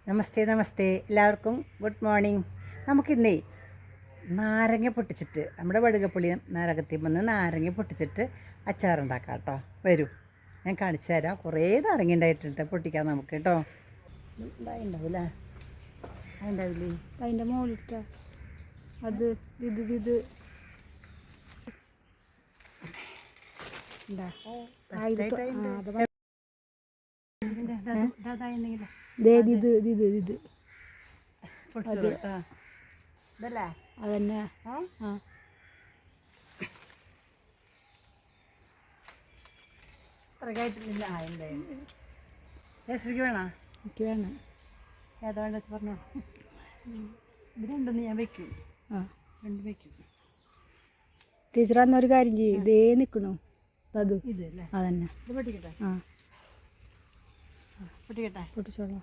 നമസ്തേ നമസ്തേ, എല്ലാവർക്കും good morning. നമുക്കിന്നേ നാരങ്ങ പൊട്ടിച്ചിട്ട് നമ്മുടെ വടുകപ്പുളി നാരകത്തിൽ വന്ന് നാരങ്ങ പൊട്ടിച്ചിട്ട് അച്ചാറുണ്ടാക്കാം കേട്ടോ. വരൂ, ഞാൻ കാണിച്ചു തരാം. കുറേ നാരങ്ങ ഉണ്ടായിട്ടുണ്ട്, പൊട്ടിക്കാം നമുക്ക് കേട്ടോ. ഉണ്ടാവില്ലേ? ഉണ്ടാവില്ലേ? അതിൻ്റെ മുകളിലിട്ട അത് ഇത് ഇത് അതന്നെ. അത്രക്കായിട്ടില്ല. ടേസ്റ്റിക്ക് വേണോ? എനിക്ക് വേണം. ഏതാ വേണ്ട പറഞ്ഞോ. ഇത് രണ്ടൊന്ന് ഞാൻ വെക്കും. രണ്ട് വെക്കും. ടീച്ചർ അന്നൊരു കാര്യം ചെയ്യും, ഇതേ നിൽക്കണു അത് ഇതല്ലേ? അതന്നെ. ഇത് പൊട്ടിക്കട്ടെ? പൊട്ടിക്കട്ടെ? പൊട്ടിച്ചോളാം.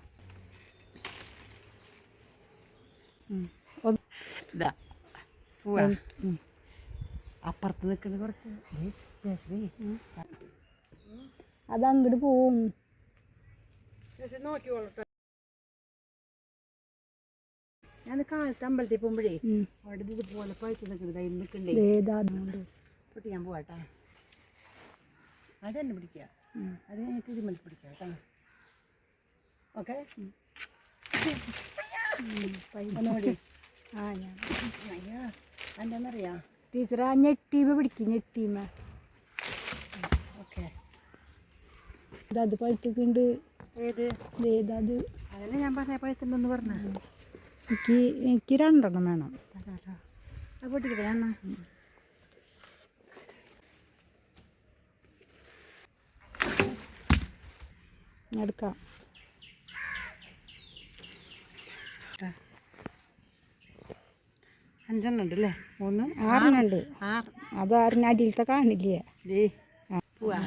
ഇതാ പോവാ. അപ്പുറത്ത് നിൽക്കുന്ന കുറച്ച് അത് അങ്ങോട്ട് പോവും. നോക്കിക്കോളട്ടെ. ഞാൻ കാലത്ത് അമ്പലത്തിൽ പോകുമ്പോഴേ അവിടെ ഇതുപോലെ പഴുത്ത് നിൽക്കുന്നത് അതിൽ നിൽക്കണ്ടേ. പൊട്ടിക്കാൻ പോവാട്ടാ. അത് തന്നെ പിടിക്കുക. അത് കഴിഞ്ഞിട്ട് ഇതിമൽ പിടിക്കുക കേട്ടോ. ഓക്കെ. അയ്യോ എന്താണെന്നറിയാം ടീച്ചർ, ആ ഞെട്ടീമ പിടിക്കും, ഞെട്ടീമ. ഓക്കെ. അത് പഴുത്തുണ്ട്. ഏത് ഏതത്? അതല്ലേ ഞാൻ പറഞ്ഞ പഴുത്തുണ്ടെന്ന് പറഞ്ഞ. എനിക്ക് രണ്ടെണ്ണം വേണം. അത് പൊട്ടിക്കട്ടെ? ഞാൻ എടുക്കാം. അഞ്ചെണ്ണം ഉണ്ട് അല്ലേ? 3 6 ഉണ്ട്. 6. അത് 6 അടിയിലത്തെ കാണില്ലേ? പോവാ.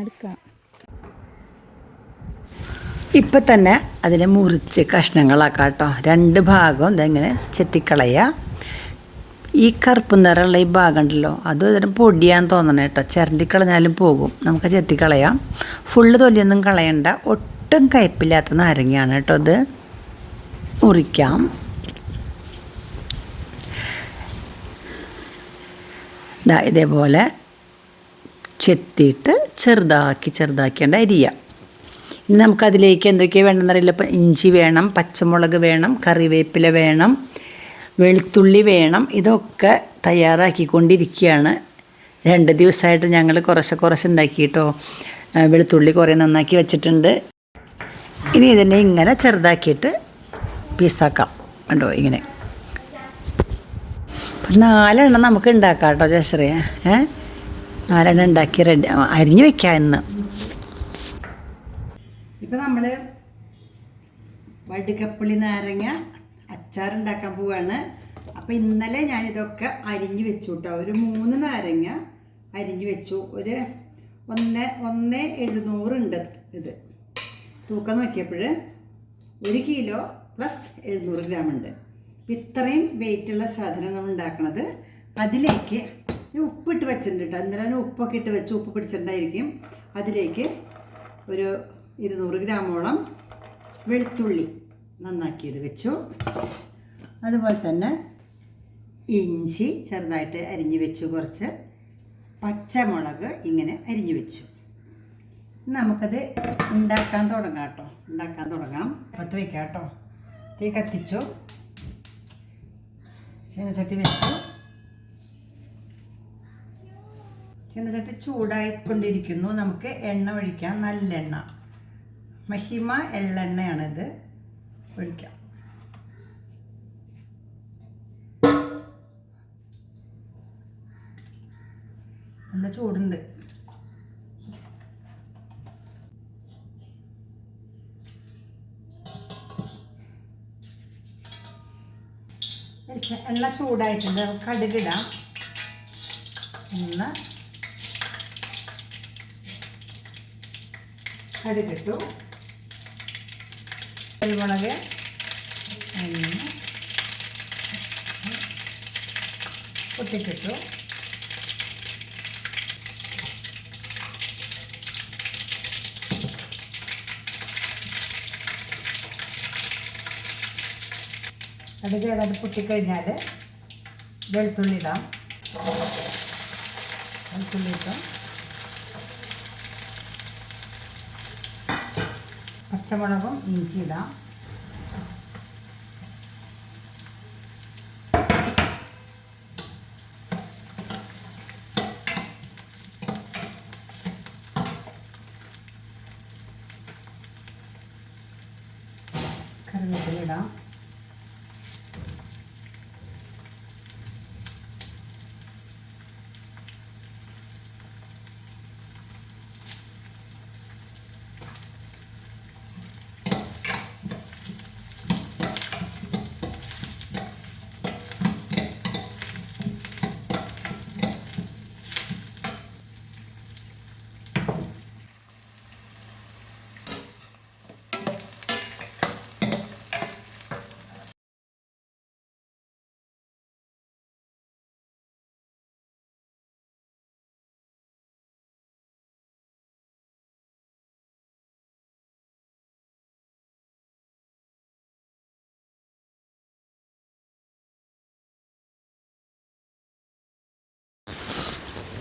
എടുക്കാം. ഇപ്പം തന്നെ അതിനെ മുറിച്ച് കഷ്ണങ്ങളാക്കാം കേട്ടോ. 2 ഭാഗം ഇതെങ്ങനെ ചെത്തിക്കളയുക. ഈ കറുപ്പ് നിറമുള്ള ഈ ഭാഗം ഉണ്ടല്ലോ, അതും ഇതിന് പൊടിയാന്ന് തോന്നണം കേട്ടോ. ചിരണ്ടിക്കളഞ്ഞാലും പോകും. നമുക്ക് ചെത്തിക്കളയാം. ഫുള്ള് തൊലിയൊന്നും കളയണ്ട. ഒട്ടും കയ്പില്ലാത്ത നാരങ്ങയാണ് കേട്ടോ ഇത്. മുറിക്കാം. ഇതേപോലെ ചെത്തിയിട്ട് ചെറുതാക്കിയാണ്ട് അരിയാം. ഇനി നമുക്കതിലേക്ക് എന്തൊക്കെയാണ് വേണമെന്നറിയില്ല. ഇപ്പം ഇഞ്ചി വേണം, പച്ചമുളക് വേണം, കറിവേപ്പില വേണം, വെളുത്തുള്ളി വേണം. ഇതൊക്കെ തയ്യാറാക്കിക്കൊണ്ടിരിക്കുകയാണ്. 2 ദിവസമായിട്ട് ഞങ്ങൾ കുറച്ച് ഉണ്ടാക്കി കേട്ടോ. വെളുത്തുള്ളി കുറേ നന്നാക്കി വെച്ചിട്ടുണ്ട്. ഇനി ഇതിനെ ഇങ്ങനെ ചെറുതാക്കിയിട്ട് പീസാക്കാം. കണ്ടോ ഇങ്ങനെ. അപ്പം 4 എണ്ണം നമുക്ക് ഉണ്ടാക്കാം കേട്ടോ ജയശ്രീ. 4 എണ്ണം ഉണ്ടാക്കി റെഡി അരിഞ്ഞ് വെക്കാം ഇന്ന്. ഇപ്പം നമ്മൾ വടുകപ്പുളി നാരങ്ങ അച്ചാറുണ്ടാക്കാൻ പോവാണ്. അപ്പോൾ ഇന്നലെ ഞാനിതൊക്കെ അരിഞ്ഞ് വെച്ചു കേട്ടോ. ഒരു 3 നാരങ്ങ അരിഞ്ഞ് വെച്ചു. ഒരു 1,700 ഉണ്ട് ഇത്. തൂക്കം നോക്കിയപ്പോൾ 1 കിലോ പ്ലസ് 700 ഗ്രാം ഉണ്ട്. ഇത്രയും വെയിറ്റുള്ള സാധനം നമ്മൾ ഉണ്ടാക്കണത്. അതിലേക്ക് ഉപ്പിട്ട് വെച്ചിട്ടുണ്ട് കേട്ടോ. ഇന്നലെ ഉപ്പൊക്കെ ഇട്ട് വെച്ച് ഉപ്പ് പിടിച്ചിട്ടുണ്ടായിരിക്കും. അതിലേക്ക് ഒരു 200 ഗ്രാമോളം വെളുത്തുള്ളി നന്നാക്കിയത് വെച്ചു. അതുപോലെ തന്നെ ഇഞ്ചി ചെറുതായിട്ട് അരിഞ്ഞു വെച്ചു. കുറച്ച് പച്ചമുളക് ഇങ്ങനെ അരിഞ്ഞു വെച്ചു. നമുക്കത് ഉണ്ടാക്കാൻ തുടങ്ങാം കേട്ടോ. ഉണ്ടാക്കാൻ തുടങ്ങാം. പത്ത് വയ്ക്കാം കേട്ടോ. തീ കത്തിച്ചു. ചീനച്ചട്ടി വെച്ചു. ചീനച്ചട്ടി ചൂടായിക്കൊണ്ടിരിക്കുന്നു. നമുക്ക് എണ്ണ ഒഴിക്കാം. നല്ലെണ്ണ, മഹിമ എള്ളെണ്ണയാണിത്. ഒഴിക്കാം. നല്ല ചൂടുണ്ട്. എണ്ണ ചൂടായിട്ടുണ്ട്. നമുക്ക് കടുകിടാം. കടുകിട്ടു. കുരുമുളക് പൊട്ടിച്ചിട്ടു. കടുക് ഏതാണ്ട് പൊട്ടിക്കഴിഞ്ഞാൽ വെളുത്തുള്ളി ഇടാം. വെളുത്തുള്ളി ഇട്ടാം, പച്ചമുളകും ഇഞ്ചി ഇടാം. കറിവേപ്പില ഇടാം.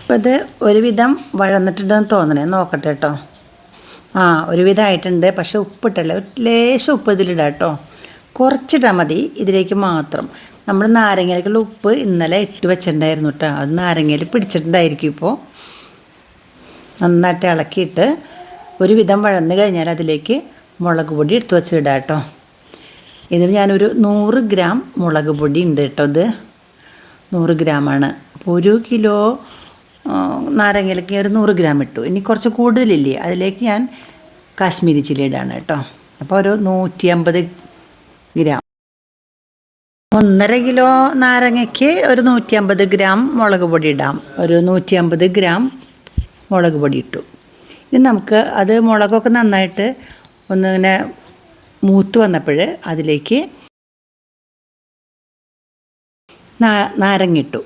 അപ്പോൾ ഇത് ഒരുവിധം വഴന്നിട്ടുണ്ടെന്ന് തോന്നണേ, നോക്കട്ടെ കേട്ടോ. ഒരുവിധമായിട്ടുണ്ട്. പക്ഷെ ഉപ്പിട്ടല്ലേ, ലേശം ഉപ്പ് ഇതിലിടാം കേട്ടോ. കുറച്ചിട്ടാൽ മതി ഇതിലേക്ക് മാത്രം. നമ്മൾ നാരങ്ങയിലേക്കുള്ള ഉപ്പ് ഇന്നലെ ഇട്ട് വെച്ചിട്ടുണ്ടായിരുന്നു കേട്ടോ. അത് നാരങ്ങയിൽ പിടിച്ചിട്ടുണ്ടായിരിക്കും. ഇപ്പോൾ നന്നായിട്ട് ഇളക്കിയിട്ട് ഒരുവിധം വഴന്ന് കഴിഞ്ഞാൽ അതിലേക്ക് മുളക് പൊടി എടുത്ത് വെച്ചിടാം കേട്ടോ. ഇതിൽ ഞാനൊരു 100 ഗ്രാം മുളക് പൊടി ഉണ്ട് കേട്ടോ. ഇത് 100 ഗ്രാമാണ്. അപ്പോൾ 1 കിലോ നാരങ്ങയിലേക്ക് ഒരു 100 ഗ്രാം ഇട്ടു. ഇനി കുറച്ച് കൂടുതലില്ലേ, അതിലേക്ക് ഞാൻ കാശ്മീരി ചില്ലി ഇടാണ് കേട്ടോ. അപ്പോൾ ഒരു 150 ഗ്രാം. 1.5 കിലോ നാരങ്ങയ്ക്ക് ഒരു 150 ഗ്രാം മുളക് പൊടി ഇടാം. ഒരു 150 ഗ്രാം മുളക് പൊടി ഇട്ടു. ഇനി നമുക്ക് അത് മുളകൊക്കെ നന്നായിട്ട് ഒന്നിങ്ങനെ മൂത്ത് വന്നപ്പോൾ അതിലേക്ക് നാരങ്ങ ഇട്ടു.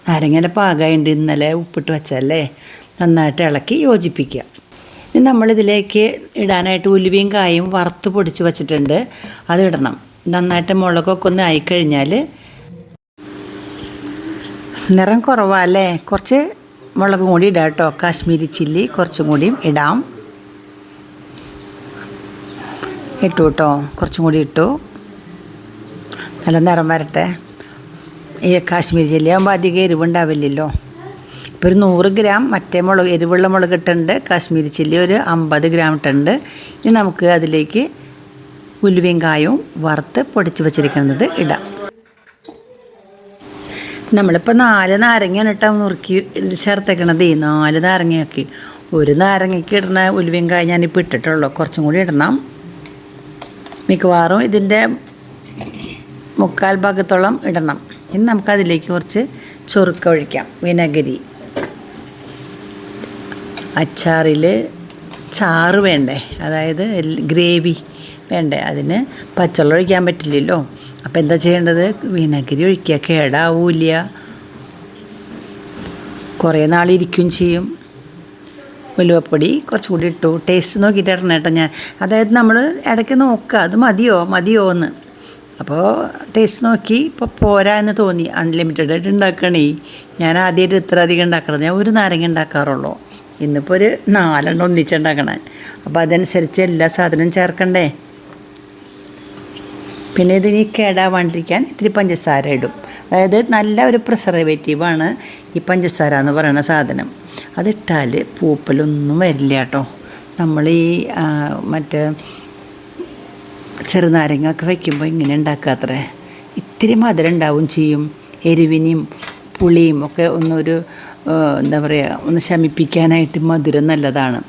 നാരങ്ങയുടെ പാകമായിട്ട് ഇന്നലെ ഉപ്പിട്ട് വെച്ചല്ലേ, നന്നായിട്ട് ഇളക്കി യോജിപ്പിക്കുക. ഇനി നമ്മളിതിലേക്ക് ഇടാനായിട്ട് ഉലുവയും കായും വറുത്ത് പൊടിച്ച് വെച്ചിട്ടുണ്ട്, അത് ഇടണം. നന്നായിട്ട് മുളകൊക്കെ ഒന്ന് ആയിക്കഴിഞ്ഞാൽ, നിറം കുറവല്ലേ, കുറച്ച് മുളകും കൂടി ഇടാം കേട്ടോ. കാശ്മീരി ചില്ലി കുറച്ചും കൂടിയും ഇടാം. ഇട്ടു കേട്ടോ, കുറച്ചും കൂടി ഇട്ടു. നല്ല നിറം വരട്ടെ. ഈ കാശ്മീരി ചില്ലി ആകുമ്പോൾ അധികം എരിവുണ്ടാവില്ലല്ലോ. ഇപ്പോൾ ഒരു 100 ഗ്രാം മറ്റേ മുളക്, എരിവുള്ള മുളക് ഇട്ടുണ്ട്. കാശ്മീരി ചില്ലി ഒരു 50 ഗ്രാം ഇട്ടുണ്ട്. ഇനി നമുക്ക് അതിലേക്ക് ഉലുവയും കായും വറുത്ത് പൊടിച്ച് വെച്ചിരിക്കുന്നത് ഇടാം. നമ്മളിപ്പോൾ 4 നാരങ്ങയാണ് കേട്ടോ നുറുക്കി ചേർത്തേക്കണത്. 4 നാരങ്ങയാക്കി. 1 നാരങ്ങയ്ക്ക് ഇടുന്ന ഉലുവയും കായും ഞാനിപ്പോൾ ഇട്ടിട്ടുള്ളൂ. കുറച്ചും കൂടി ഇടണം. മിക്കവാറും ഇതിൻ്റെ 1/4 ഭാഗത്തോളം ഇടണം. ഇനി നമുക്കതിലേക്ക് കുറച്ച് ചൊറുക്ക ഒഴിക്കാം. വിനാഗിരി, അച്ചാറിൽ ചാറ് വേണ്ടേ, അതായത് ഗ്രേവി വേണ്ടേ, അതിന് പച്ചവെള്ളം ഒഴിക്കാൻ പറ്റില്ലല്ലോ. അപ്പോൾ എന്താ ചെയ്യേണ്ടത്, വിനാഗിരി ഒഴിക്കുക. കേടാവില്ല, കുറേ നാളിരിക്കും ചെയ്യും. ഉലുവപ്പൊടി കുറച്ചുകൂടി ഇട്ടു. ടേസ്റ്റ് നോക്കിയിട്ട് ഇടണം കേട്ടോ ഞാൻ. അതായത് നമ്മൾ ഇടയ്ക്ക് നോക്കുക അത് മതിയോ എന്ന്. അപ്പോൾ ടേസ്റ്റ് നോക്കി ഇപ്പോൾ പോരാ എന്ന് തോന്നി, അൺലിമിറ്റഡ് ആയിട്ട് ഉണ്ടാക്കണേ. ഞാൻ ആദ്യമായിട്ട് ഇത്ര അധികം ഉണ്ടാക്കണത്. ഞാൻ 1 നാരങ്ങ ഉണ്ടാക്കാറുള്ളൂ. ഇന്നിപ്പോൾ ഒരു 4 ഒന്നിച്ചുണ്ടാക്കണേ. അപ്പോൾ അതനുസരിച്ച് എല്ലാ സാധനവും ചേർക്കണ്ടേ. പിന്നെ ഇതിന് കേടാവാണ്ടിരിക്കാൻ ഇത്തിരി പഞ്ചസാര ഇടും. അതായത് നല്ല ഒരു പ്രിസർവേറ്റീവാണ് ഈ പഞ്ചസാര എന്ന് പറയുന്ന സാധനം. അതിട്ടാൽ പൂപ്പലൊന്നും വരില്ല കേട്ടോ. നമ്മൾ ഈ മറ്റേ ചെറുനാരങ്ങ ഒക്കെ വയ്ക്കുമ്പോൾ ഇങ്ങനെ ഉണ്ടാക്കാത്രേ. ഇത്തിരി മധുരം ഉണ്ടാവും ചെയ്യും. എരിവിനെയും പുളിയും ഒക്കെ ഒന്നൊരു എന്താ പറയുക, ഒന്ന് ശമിപ്പിക്കാനായിട്ട് മധുരം നല്ലതാണ്.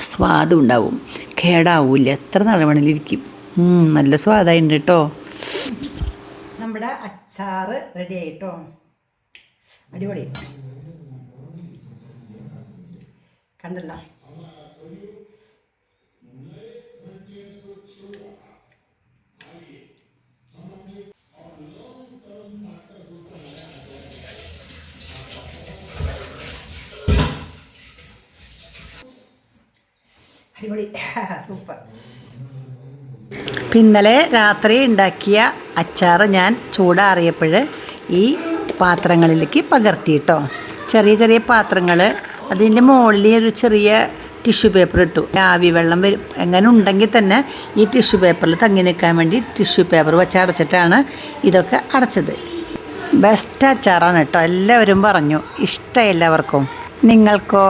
സ്വാദും ഉണ്ടാവും, കേടാവില്ല, എത്ര നാൾ വേണമെങ്കിലിരിക്കും. നല്ല സ്വാദായിട്ടുണ്ട് കേട്ടോ. നമ്മുടെ അച്ചാറ് റെഡി ആയിട്ടോ. അടിപൊളി കണ്ടല്ലോ. അടിപൊളി, സൂപ്പർ. അപ്പം ഇന്നലെ രാത്രി ഉണ്ടാക്കിയ അച്ചാർ ഞാൻ ചൂടാറിയപ്പോൾ ഈ പാത്രങ്ങളിലേക്ക് പകർത്തിയിട്ടോ. ചെറിയ ചെറിയ പാത്രങ്ങൾ, അതിൻ്റെ മുകളിൽ ഒരു ചെറിയ ടിഷ്യൂ പേപ്പർ ഇട്ടു. ആവി വെള്ളം വരും എങ്ങനെ ഉണ്ടെങ്കിൽ തന്നെ ഈ ടിഷ്യൂ പേപ്പറിൽ തങ്ങി നിൽക്കാൻ വേണ്ടി ടിഷ്യൂ പേപ്പർ വെച്ച് അടച്ചിട്ടാണ് ഇതൊക്കെ അടച്ചത്. ബെസ്റ്റ് അച്ചാറാണ് കേട്ടോ. എല്ലാവരും പറഞ്ഞു. ഇഷ്ടം എല്ലാവർക്കും. നിങ്ങൾക്കോ?